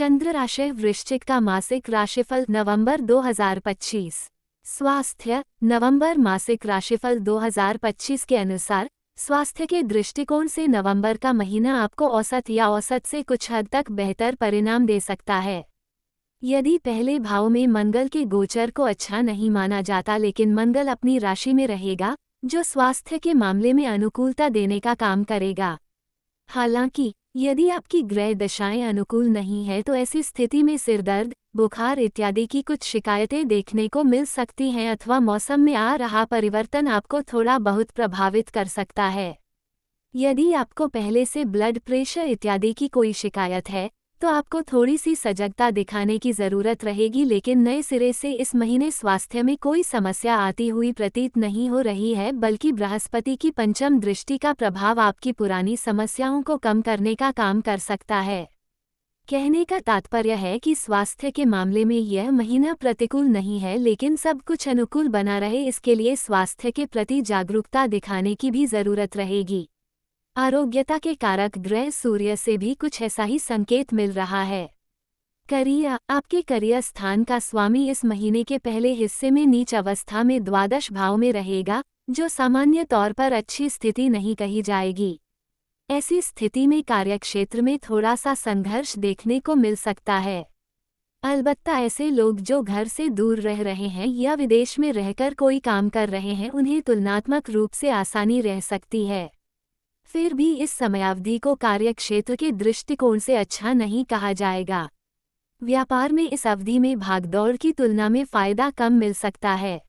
चंद्र राशि वृश्चिक का मासिक राशिफल नवंबर 2025। स्वास्थ्य नवंबर मासिक राशिफल 2025 के अनुसार स्वास्थ्य के दृष्टिकोण से नवंबर का महीना आपको औसत या औसत से कुछ हद तक बेहतर परिणाम दे सकता है। यदि पहले भाव में मंगल के गोचर को अच्छा नहीं माना जाता, लेकिन मंगल अपनी राशि में रहेगा जो स्वास्थ्य के मामले में अनुकूलता देने का काम करेगा। हालांकि यदि आपकी ग्रह दशाएं अनुकूल नहीं है तो ऐसी स्थिति में सिरदर्द, बुखार इत्यादि की कुछ शिकायतें देखने को मिल सकती हैं, अथवा मौसम में आ रहा परिवर्तन आपको थोड़ा बहुत प्रभावित कर सकता है। यदि आपको पहले से ब्लड प्रेशर इत्यादि की कोई शिकायत है तो आपको थोड़ी सी सजगता दिखाने की ज़रूरत रहेगी, लेकिन नए सिरे से इस महीने स्वास्थ्य में कोई समस्या आती हुई प्रतीत नहीं हो रही है, बल्कि बृहस्पति की पंचम दृष्टि का प्रभाव आपकी पुरानी समस्याओं को कम करने का काम कर सकता है। कहने का तात्पर्य है कि स्वास्थ्य के मामले में यह महीना प्रतिकूल नहीं है, लेकिन सब कुछ अनुकूल बना रहे इसके लिए स्वास्थ्य के प्रति जागरूकता दिखाने की भी ज़रूरत रहेगी। आरोग्यता के कारक ग्रह सूर्य से भी कुछ ऐसा ही संकेत मिल रहा है। करियर आपके करियर स्थान का स्वामी इस महीने के पहले हिस्से में नीच अवस्था में द्वादश भाव में रहेगा, जो सामान्य तौर पर अच्छी स्थिति नहीं कही जाएगी। ऐसी स्थिति में कार्यक्षेत्र में थोड़ा सा संघर्ष देखने को मिल सकता है। अलबत्ता ऐसे लोग जो घर से दूर रह रहे हैं या विदेश में रहकर कोई काम कर रहे हैं, उन्हें तुलनात्मक रूप से आसानी रह सकती है। फिर भी इस समयावधि को कार्यक्षेत्र के दृष्टिकोण से अच्छा नहीं कहा जाएगा। व्यापार में इस अवधि में भागदौड़ की तुलना में फायदा कम मिल सकता है।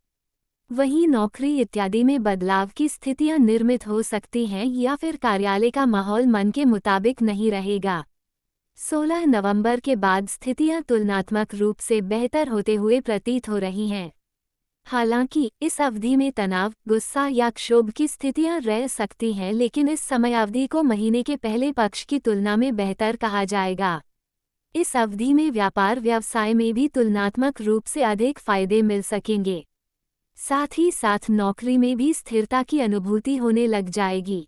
वहीं नौकरी इत्यादि में बदलाव की स्थितियां निर्मित हो सकती हैं या फिर कार्यालय का माहौल मन के मुताबिक नहीं रहेगा। 16 नवंबर के बाद स्थितियां तुलनात्मक रूप से बेहतर होते हुए प्रतीत हो रही हैं। हालांकि इस अवधि में तनाव, गुस्सा या क्षोभ की स्थितियां रह सकती हैं, लेकिन इस समयावधि को महीने के पहले पक्ष की तुलना में बेहतर कहा जाएगा। इस अवधि में व्यापार व्यवसाय में भी तुलनात्मक रूप से अधिक फायदे मिल सकेंगे। साथ ही साथ नौकरी में भी स्थिरता की अनुभूति होने लग जाएगी।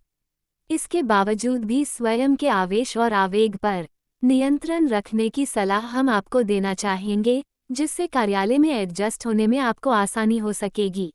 इसके बावजूद भी स्वयं के आवेश और आवेग पर नियंत्रण रखने की सलाह हम आपको देना चाहेंगे, जिससे कार्यालय में एडजस्ट होने में आपको आसानी हो सकेगी।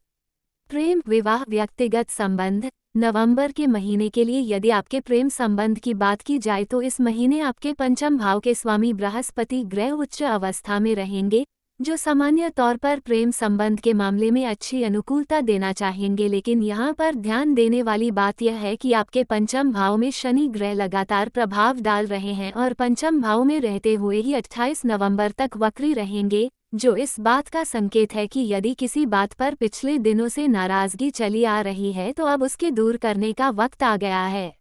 प्रेम, विवाह, व्यक्तिगत संबंध नवंबर के महीने के लिए यदि आपके प्रेम संबंध की बात की जाए तो इस महीने आपके पंचम भाव के स्वामी बृहस्पति ग्रह उच्च अवस्था में रहेंगे, जो सामान्य तौर पर प्रेम संबंध के मामले में अच्छी अनुकूलता देना चाहेंगे। लेकिन यहाँ पर ध्यान देने वाली बात यह है कि आपके पंचम भाव में शनि ग्रह लगातार प्रभाव डाल रहे हैं और पंचम भाव में रहते हुए ही 28 नवंबर तक वक्री रहेंगे, जो इस बात का संकेत है कि यदि किसी बात पर पिछले दिनों से नाराजगी चली आ रही है तो अब उसके दूर करने का वक्त आ गया है।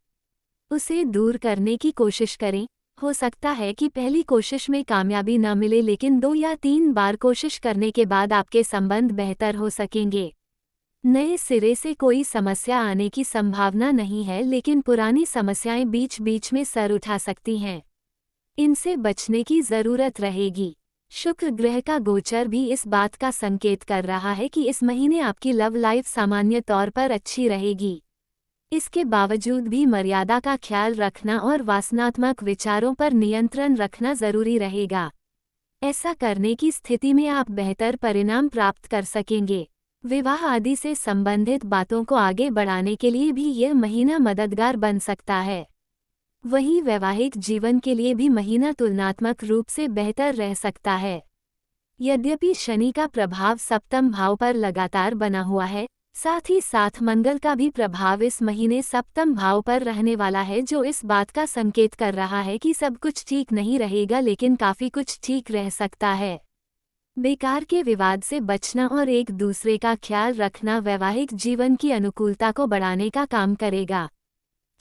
उसे दूर करने की कोशिश करें। हो सकता है कि पहली कोशिश में कामयाबी न मिले, लेकिन 2 या 3 बार कोशिश करने के बाद आपके संबंध बेहतर हो सकेंगे। नए सिरे से कोई समस्या आने की संभावना नहीं है, लेकिन पुरानी समस्याएं बीच बीच में सर उठा सकती हैं। इनसे बचने की जरूरत रहेगी। शुक्र ग्रह का गोचर भी इस बात का संकेत कर रहा है कि इस महीने आपकी लव लाइफ सामान्य तौर पर अच्छी रहेगी। इसके बावजूद भी मर्यादा का ख्याल रखना और वासनात्मक विचारों पर नियंत्रण रखना जरूरी रहेगा। ऐसा करने की स्थिति में आप बेहतर परिणाम प्राप्त कर सकेंगे। विवाह आदि से संबंधित बातों को आगे बढ़ाने के लिए भी यह महीना मददगार बन सकता है। वहीं वैवाहिक जीवन के लिए भी महीना तुलनात्मक रूप से बेहतर रह सकता है। यद्यपि शनि का प्रभाव सप्तम भाव पर लगातार बना हुआ है, साथ ही साथ मंगल का भी प्रभाव इस महीने सप्तम भाव पर रहने वाला है, जो इस बात का संकेत कर रहा है कि सब कुछ ठीक नहीं रहेगा, लेकिन काफी कुछ ठीक रह सकता है। बेकार के विवाद से बचना और एक दूसरे का ख्याल रखना वैवाहिक जीवन की अनुकूलता को बढ़ाने का काम करेगा।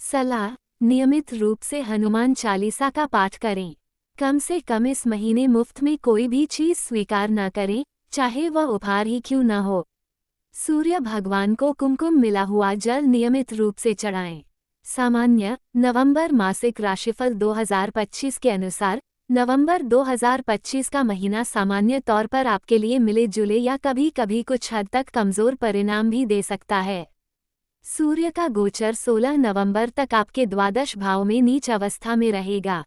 सलाह, नियमित रूप से हनुमान चालीसा का पाठ करें। कम से कम इस महीने मुफ्त में कोई भी चीज स्वीकार न करें, चाहे वह उपहार ही क्यों न हो। सूर्य भगवान को कुमकुम मिला हुआ जल नियमित रूप से चढ़ाएं। सामान्य नवंबर मासिक राशिफल 2025 के अनुसार नवंबर 2025 का महीना सामान्य तौर पर आपके लिए मिले जुले या कभी कभी कुछ हद तक कमजोर परिणाम भी दे सकता है। सूर्य का गोचर 16 नवंबर तक आपके द्वादश भाव में नीच अवस्था में रहेगा।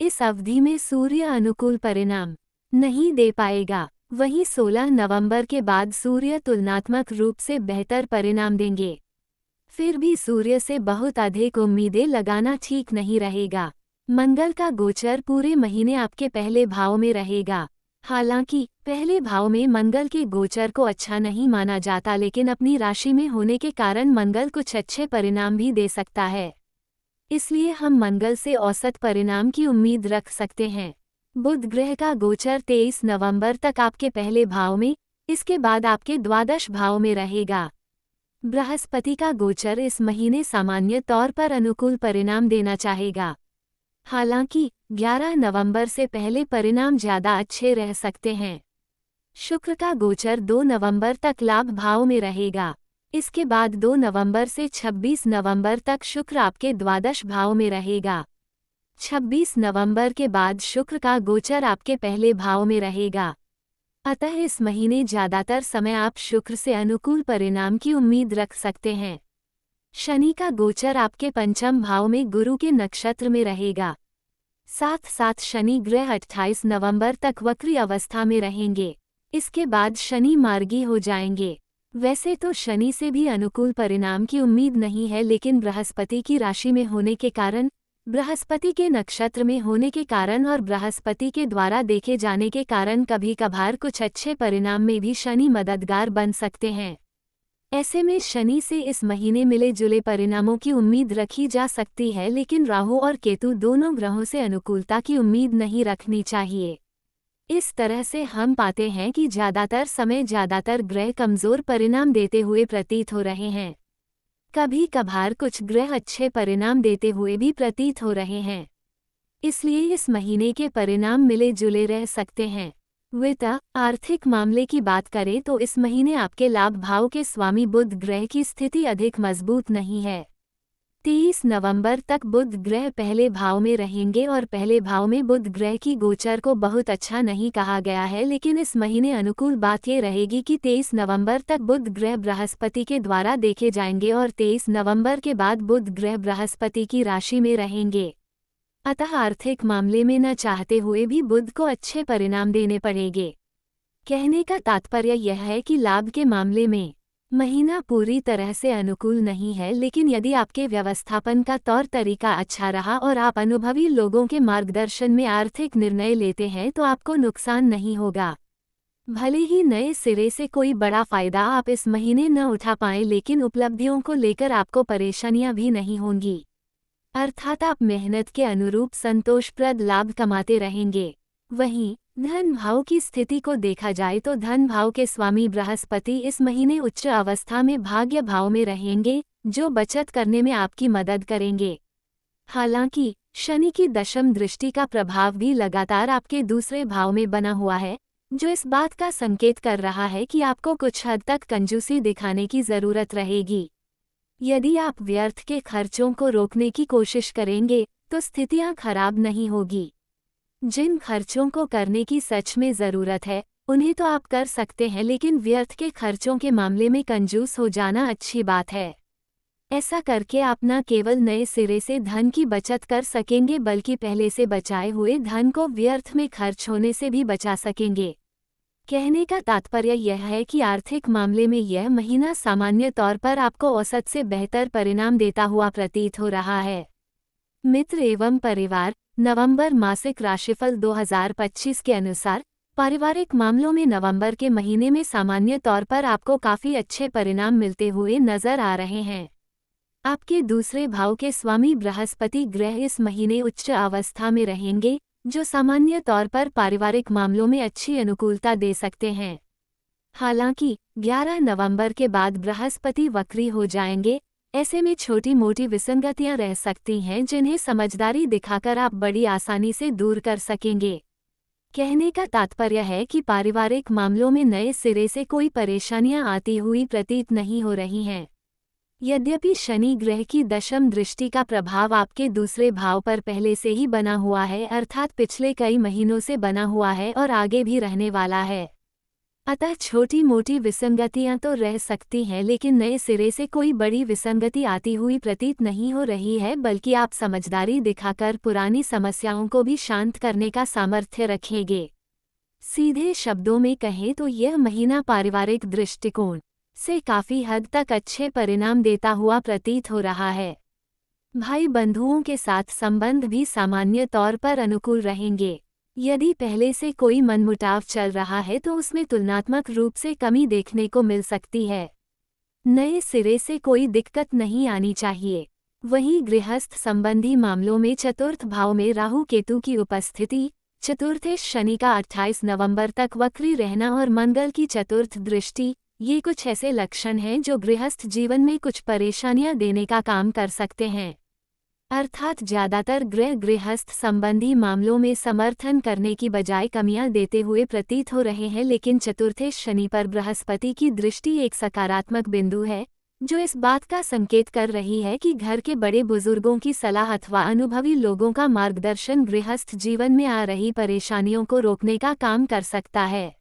इस अवधि में सूर्य अनुकूल परिणाम नहीं दे पाएगा। वहीं 16 नवंबर के बाद सूर्य तुलनात्मक रूप से बेहतर परिणाम देंगे। फिर भी सूर्य से बहुत अधिक उम्मीदें लगाना ठीक नहीं रहेगा। मंगल का गोचर पूरे महीने आपके पहले भाव में रहेगा। हालांकि पहले भाव में मंगल के गोचर को अच्छा नहीं माना जाता, लेकिन अपनी राशि में होने के कारण मंगल कुछ अच्छे परिणाम भी दे सकता है। इसलिए हम मंगल से औसत परिणाम की उम्मीद रख सकते हैं। बुध ग्रह का गोचर 23 नवंबर तक आपके पहले भाव में, इसके बाद आपके द्वादश भाव में रहेगा। बृहस्पति का गोचर इस महीने सामान्य तौर पर अनुकूल परिणाम देना चाहेगा। हालांकि 11 नवंबर से पहले परिणाम ज्यादा अच्छे रह सकते हैं। शुक्र का गोचर 2 नवंबर तक लाभ भाव में रहेगा। इसके बाद 2 नवंबर से 26 नवंबर तक शुक्र आपके द्वादश भाव में रहेगा। 26 नवंबर के बाद शुक्र का गोचर आपके पहले भाव में रहेगा। अतः इस महीने ज्यादातर समय आप शुक्र से अनुकूल परिणाम की उम्मीद रख सकते हैं। शनि का गोचर आपके पंचम भाव में गुरु के नक्षत्र में रहेगा। साथ साथ शनि ग्रह 28 नवंबर तक वक्री अवस्था में रहेंगे। इसके बाद शनि मार्गी हो जाएंगे। वैसे तो शनि से भी अनुकूल परिणाम की उम्मीद नहीं है, लेकिन बृहस्पति की राशि में होने के कारण, बृहस्पति के नक्षत्र में होने के कारण और बृहस्पति के द्वारा देखे जाने के कारण कभी कभार कुछ अच्छे परिणाम में भी शनि मददगार बन सकते हैं। ऐसे में शनि से इस महीने मिले जुले परिणामों की उम्मीद रखी जा सकती है, लेकिन राहु और केतु दोनों ग्रहों से अनुकूलता की उम्मीद नहीं रखनी चाहिए। इस तरह से हम पाते हैं कि ज्यादातर ग्रह कमजोर परिणाम देते हुए प्रतीत हो रहे हैं। कभी कभार कुछ ग्रह अच्छे परिणाम देते हुए भी प्रतीत हो रहे हैं। इसलिए इस महीने के परिणाम मिले जुले रह सकते हैं। वित्त आर्थिक मामले की बात करें तो इस महीने आपके लाभ भाव के स्वामी बुध ग्रह की स्थिति अधिक मजबूत नहीं है। 23 नवंबर तक बुध ग्रह पहले भाव में रहेंगे और पहले भाव में बुध ग्रह की गोचर को बहुत अच्छा नहीं कहा गया है, लेकिन इस महीने अनुकूल बात ये रहेगी कि 23 नवंबर तक बुध ग्रह बृहस्पति के द्वारा देखे जाएंगे और 23 नवंबर के बाद बुध ग्रह बृहस्पति की राशि में रहेंगे। अतः आर्थिक मामले में न चाहते हुए भी बुध को अच्छे परिणाम देने पड़ेंगे। कहने का तात्पर्य यह है कि लाभ के मामले में महीना पूरी तरह से अनुकूल नहीं है, लेकिन यदि आपके व्यवस्थापन का तौर तरीका अच्छा रहा और आप अनुभवी लोगों के मार्गदर्शन में आर्थिक निर्णय लेते हैं तो आपको नुकसान नहीं होगा। भले ही नए सिरे से कोई बड़ा फायदा आप इस महीने न उठा पाएं, लेकिन उपलब्धियों को लेकर आपको परेशानियां भी नहीं होंगी। अर्थात आप मेहनत के अनुरूप संतोषप्रद लाभ कमाते रहेंगे। वहीं धन भाव की स्थिति को देखा जाए तो धन भाव के स्वामी बृहस्पति इस महीने उच्च अवस्था में भाग्य भाव में रहेंगे, जो बचत करने में आपकी मदद करेंगे। हालांकि शनि की दशम दृष्टि का प्रभाव भी लगातार आपके दूसरे भाव में बना हुआ है, जो इस बात का संकेत कर रहा है कि आपको कुछ हद तक कंजूसी दिखाने की जरूरत रहेगी। यदि आप व्यर्थ के खर्चों को रोकने की कोशिश करेंगे तो स्थितियां खराब नहीं होगी। जिन खर्चों को करने की सच में ज़रूरत है उन्हें तो आप कर सकते हैं, लेकिन व्यर्थ के खर्चों के मामले में कंजूस हो जाना अच्छी बात है। ऐसा करके आप न केवल नए सिरे से धन की बचत कर सकेंगे, बल्कि पहले से बचाए हुए धन को व्यर्थ में खर्च होने से भी बचा सकेंगे। कहने का तात्पर्य यह है कि आर्थिक मामले में यह महीना सामान्य तौर पर आपको औसत से बेहतर परिणाम देता हुआ प्रतीत हो रहा है। मित्र एवं परिवार, नवंबर मासिक राशिफल 2025 के अनुसार पारिवारिक मामलों में नवंबर के महीने में सामान्य तौर पर आपको काफी अच्छे परिणाम मिलते हुए नजर आ रहे हैं। आपके दूसरे भाव के स्वामी बृहस्पति ग्रह इस महीने उच्च अवस्था में रहेंगे, जो सामान्य तौर पर पारिवारिक मामलों में अच्छी अनुकूलता दे सकते हैं। हालांकि 11 नवंबर के बाद बृहस्पति वक्री हो जाएंगे। ऐसे में छोटी मोटी विसंगतियां रह सकती हैं, जिन्हें समझदारी दिखाकर आप बड़ी आसानी से दूर कर सकेंगे। कहने का तात्पर्य है कि पारिवारिक मामलों में नए सिरे से कोई परेशानियां आती हुई प्रतीत नहीं हो रही हैं। यद्यपि शनि ग्रह की दशम दृष्टि का प्रभाव आपके दूसरे भाव पर पहले से ही बना हुआ है, अर्थात पिछले कई महीनों से बना हुआ है और आगे भी रहने वाला है। अतः छोटी मोटी विसंगतियां तो रह सकती हैं, लेकिन नए सिरे से कोई बड़ी विसंगति आती हुई प्रतीत नहीं हो रही है, बल्कि आप समझदारी दिखाकर पुरानी समस्याओं को भी शांत करने का सामर्थ्य रखेंगे। सीधे शब्दों में कहें तो यह महीना पारिवारिक दृष्टिकोण से काफी हद तक अच्छे परिणाम देता हुआ प्रतीत हो रहा है। भाई बंधुओं के साथ संबंध भी सामान्य तौर पर अनुकूल रहेंगे। यदि पहले से कोई मनमुटाव चल रहा है तो उसमें तुलनात्मक रूप से कमी देखने को मिल सकती है। नए सिरे से कोई दिक्कत नहीं आनी चाहिए। वहीं गृहस्थ संबंधी मामलों में चतुर्थ भाव में राहु केतु की उपस्थिति, चतुर्थेश शनि का 28 नवंबर तक वक्री रहना और मंगल की चतुर्थ दृष्टि, ये कुछ ऐसे लक्षण हैं जो गृहस्थ जीवन में कुछ परेशानियां देने का काम कर सकते हैं। अर्थात ज्यादातर गृहस्थ संबंधी मामलों में समर्थन करने की बजाय कमियां देते हुए प्रतीत हो रहे हैं, लेकिन चतुर्थेश शनि पर बृहस्पति की दृष्टि एक सकारात्मक बिंदु है, जो इस बात का संकेत कर रही है कि घर के बड़े बुजुर्गों की सलाह अथवा अनुभवी लोगों का मार्गदर्शन गृहस्थ जीवन में आ रही परेशानियों को रोकने का काम कर सकता है।